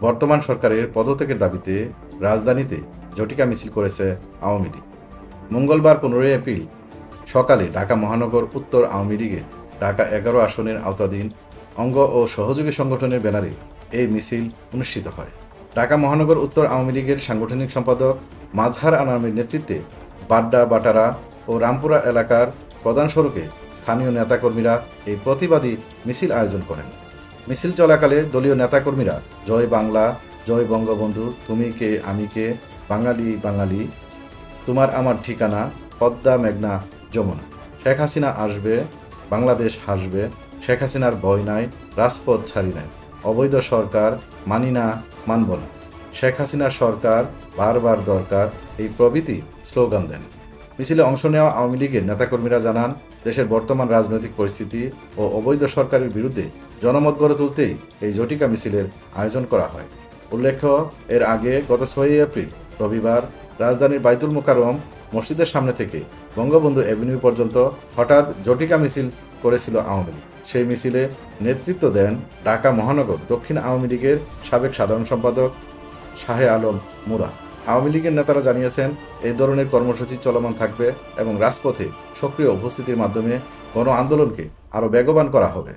বর্তমান সরকারের পদত্যাগের দাবিতে রাজধানীতে ঝটিকা মিছিল করেছে আওয়ামী লীগ। মঙ্গলবার 15 এপ্রিল সকালে ঢাকা মহানগর উত্তর আওয়ামী লীগের ঢাকা 11 আসনের আওতাধীন অঙ্গ ও সহযোগী সংগঠনের ব্যানারে এই মিছিল অনুষ্ঠিত হয়। ঢাকা মহানগর উত্তর আওয়ামী লীগের সাংগঠনিক সম্পাদক মাজহার আনামের নেতৃত্বে বাড্ডা, বাটারা ও রামপুরা এলাকার প্রধান সড়কে স্থানীয় নেতাকর্মীরা এই প্রতিবাদী মিছিল আয়োজন করেন। মিছিল চলাকালে দলীয় নেতাকর্মীরা জয় বাংলা, জয় বঙ্গবন্ধু, তুমি কে আমি কে, বাঙালি বাঙালি, তোমার আমার ঠিকানা, পদ্মা মেঘনা যমুনা, শেখ হাসিনা আসবে, বাংলাদেশ হাসবে, শেখ হাসিনার ভয় নাই, রাজপথ ছাড়ি নাই, অবৈধ সরকার মানি না মানব না, শেখ হাসিনার সরকার বারবার দরকার, এই প্রভৃতি স্লোগান দেন। মিছিলে অংশ নেওয়া আওয়ামী লীগের নেতাকর্মীরা জানান, দেশের বর্তমান রাজনৈতিক পরিস্থিতি ও অবৈধ সরকারের বিরুদ্ধে জনমত গড়ে তুলতেই এই ঝটিকা মিছিলের আয়োজন করা হয়। উল্লেখ্য, এর আগে গত 6 এপ্রিল রবিবার রাজধানীর বাইতুল মোকাররম মসজিদের সামনে থেকে বঙ্গবন্ধু এভিনিউ পর্যন্ত হঠাৎ ঝটিকা মিছিল করেছিল আওয়ামী লীগ। সেই মিছিলে নেতৃত্ব দেন ঢাকা মহানগর দক্ষিণ আওয়ামী লীগের সাবেক সাধারণ সম্পাদক শাহে আলম মুরা। আওয়ামী লীগের নেতারা জানিয়েছেন, এই ধরনের কর্মসূচি চলমান থাকবে এবং রাজপথে সক্রিয় উপস্থিতির মাধ্যমে গণ আন্দোলনকে আরও বেগবান করা হবে।